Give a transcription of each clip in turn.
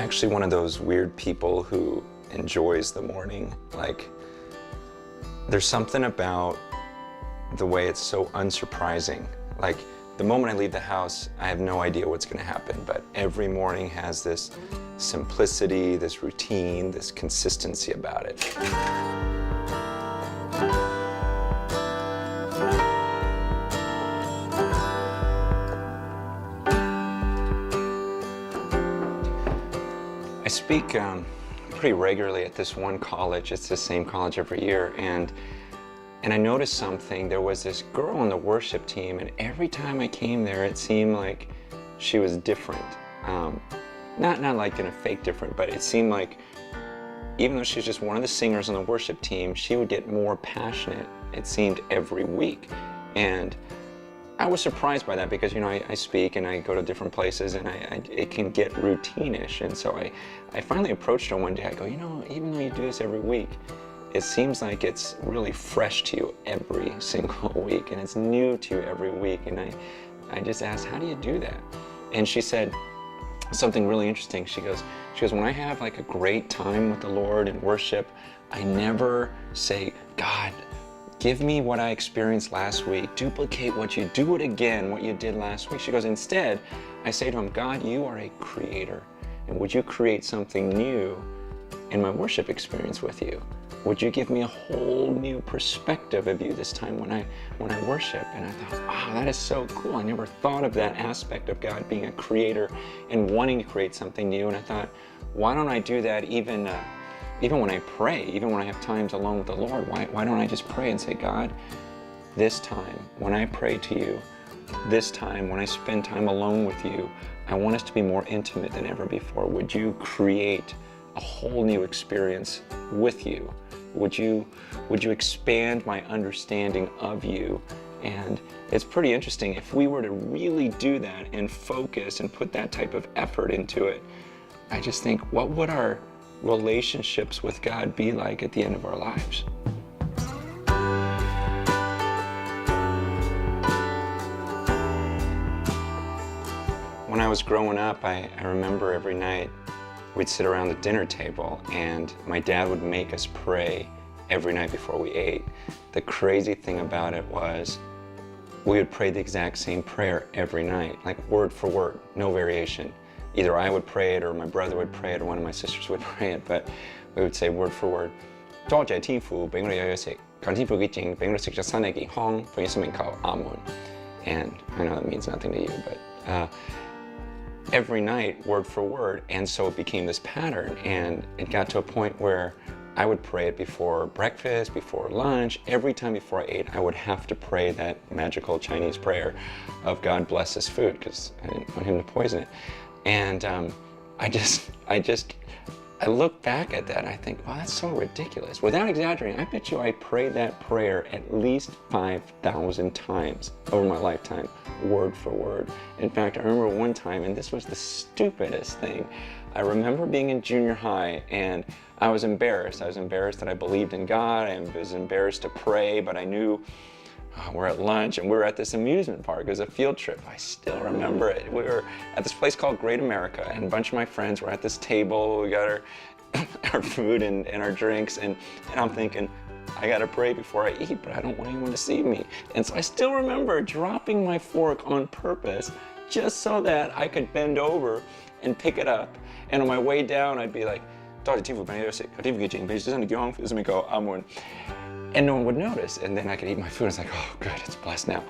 actually one of those weird people who enjoys the morning. Like, there's something about the way it's so unsurprising. Like, the moment I leave the house, I have no idea what's going to happen, but every morning has this simplicity, this routine, this consistency about it. I speak pretty regularly at this one college. It's the same college every year, and I noticed something. There was this girl on the worship team, and every time I came there, it seemed like she was different. Not like in a fake different, but it seemed like even though she was just one of the singers on the worship team, she would get more passionate, it seemed, every week. And I was surprised by that because, you know, I speak and I go to different places and it can get routine-ish. And so I finally approached her one day. I go, you know, even though you do this every week, it seems like it's really fresh to you every single week, and it's new to you every week. And I just asked, how do you do that? And she said something really interesting. She goes, when I have like a great time with the Lord and worship, I never say, God, give me what I experienced last week. Duplicate what you do it again, what you did last week. She goes, instead, I say to him, God, you are a creator, and would you create something new in my worship experience with you? Would you give me a whole new perspective of you this time when I worship? And I thought, wow, that is so cool. I never thought of that aspect of God being a creator and wanting to create something new. And I thought, why don't I do that even when I pray, even when I have times alone with the Lord? Why don't I just pray and say, God, this time when I pray to you, this time when I spend time alone with you, I want us to be more intimate than ever before. Would you create a whole new experience with you? Would you expand my understanding of you? And it's pretty interesting. If we were to really do that and focus and put that type of effort into it, I just think, what would our relationships with God be like at the end of our lives? When I was growing up, I remember every night we'd sit around the dinner table and my dad would make us pray every night before we ate. The crazy thing about it was we would pray the exact same prayer every night, like word for word, no variation. Either I would pray it or my brother would pray it or one of my sisters would pray it, but we would say word for word. And I know that means nothing to you, but every night, word for word, and so it became this pattern, and it got to a point where I would pray it before breakfast, before lunch. Every time before I ate, I would have to pray that magical Chinese prayer of God bless this food, because I didn't want him to poison it. And I look back at that and I think, wow, that's so ridiculous. Without exaggerating, I bet you I prayed that prayer at least 5,000 times over my lifetime, word for word. In fact, I remember one time, and this was the stupidest thing. I remember being in junior high and I was embarrassed. I was embarrassed that I believed in God. I was embarrassed to pray, but I knew we're at lunch and we were at this amusement park. It was a field trip. I still remember it. We were at this place called Great America, and a bunch of my friends were at this table. We got our food and our drinks, and I'm thinking, I gotta pray before I eat, but I don't want anyone to see me. And so I still remember dropping my fork on purpose just so that I could bend over and pick it up. And on my way down, I'd be like, and no one would notice, and then I could eat my food. It's like, oh, good, it's blessed now.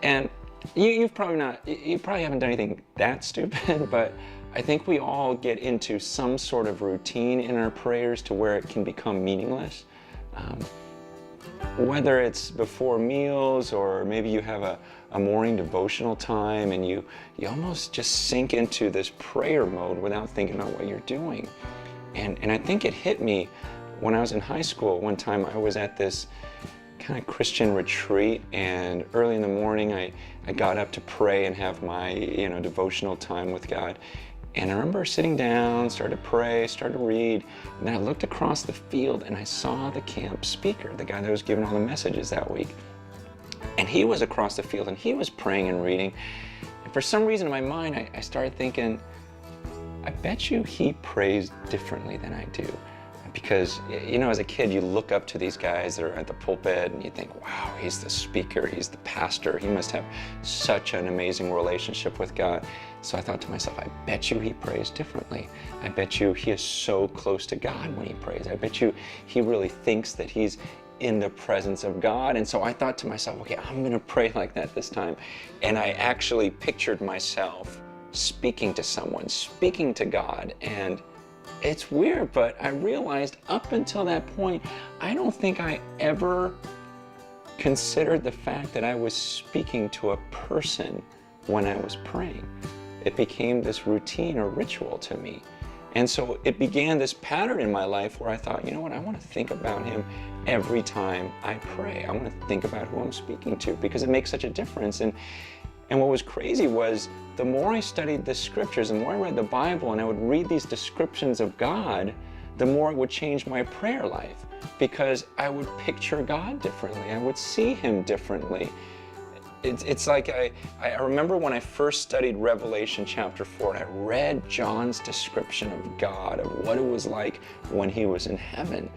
And you probably haven't done anything that stupid, but I think we all get into some sort of routine in our prayers to where it can become meaningless. Whether it's before meals, or maybe you have a morning devotional time and you almost just sink into this prayer mode without thinking about what you're doing. And I think it hit me when I was in high school. One time I was at this kind of Christian retreat, and early in the morning I got up to pray and have my devotional time with God. And I remember sitting down, started to pray, started to read, and then I looked across the field and I saw the camp speaker, the guy that was giving all the messages that week. And he was across the field and he was praying and reading. And for some reason in my mind, I started thinking, I bet you he prays differently than I do. Because, you know, as a kid, you look up to these guys that are at the pulpit and you think, wow, he's the speaker, he's the pastor, he must have such an amazing relationship with God. So I thought to myself, I bet you he prays differently. I bet you he is so close to God when he prays. I bet you he really thinks that he's in the presence of God. And so I thought to myself, okay, I'm going to pray like that this time. And I actually pictured myself speaking to someone, speaking to God. And it's weird, but I realized up until that point, I don't think I ever considered the fact that I was speaking to a person when I was praying. It became this routine or ritual to me. And so it began this pattern in my life where I thought, you know what, I want to think about him every time I pray. I want to think about who I'm speaking to because it makes such a difference. And what was crazy was the more I studied the scriptures, the more I read the Bible and I would read these descriptions of God, the more it would change my prayer life because I would picture God differently. I would see him differently. It's like I remember when I first studied Revelation chapter 4 and I read John's description of God, of what it was like when he was in heaven.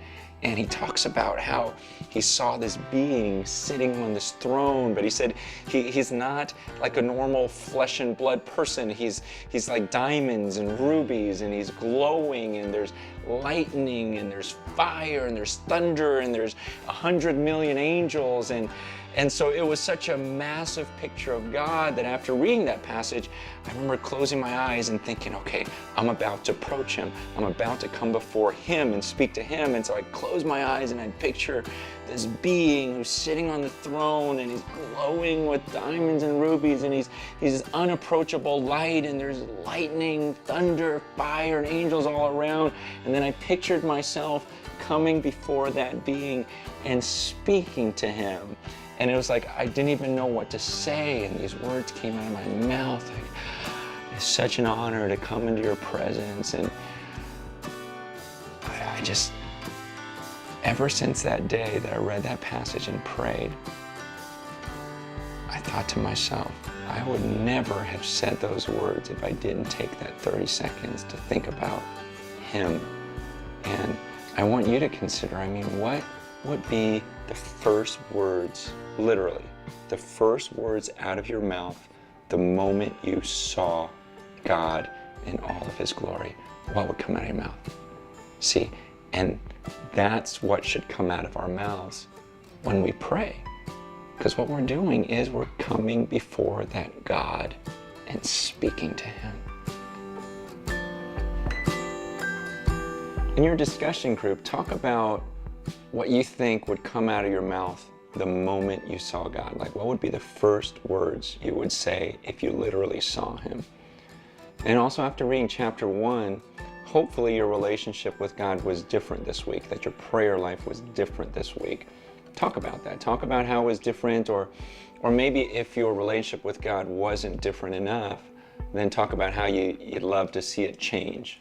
And he talks about how he saw this being sitting on this throne, but he said he's not like a normal flesh and blood person. He's like diamonds and rubies, and he's glowing, and there's lightning, and there's fire, and there's thunder, and there's 100 million angels. And so it was such a massive picture of God that after reading that passage, I remember closing my eyes and thinking, okay, I'm about to approach him. I'm about to come before him and speak to him. And so I'd close my eyes and I'd picture this being who's sitting on the throne and he's glowing with diamonds and rubies and he's this unapproachable light and there's lightning, thunder, fire, and angels all around. And then I pictured myself coming before that being and speaking to him. And it was like I didn't even know what to say, and these words came out of my mouth. Like, it's such an honor to come into your presence. And I just, ever since that day that I read that passage and prayed, I thought to myself, I would never have said those words if I didn't take that 30 seconds to think about him. And I want you to consider, I mean, what would be the first words, literally, the first words out of your mouth the moment you saw God in all of his glory? What would come out of your mouth? See, and that's what should come out of our mouths when we pray. Because what we're doing is we're coming before that God and speaking to him. In your discussion group, talk about what you think would come out of your mouth the moment you saw God. Like, what would be the first words you would say if you literally saw him? And also, after reading chapter 1, hopefully your relationship with God was different this week, that your prayer life was different this week. Talk about that. Talk about how it was different, or maybe if your relationship with God wasn't different enough, then talk about how you'd love to see it change.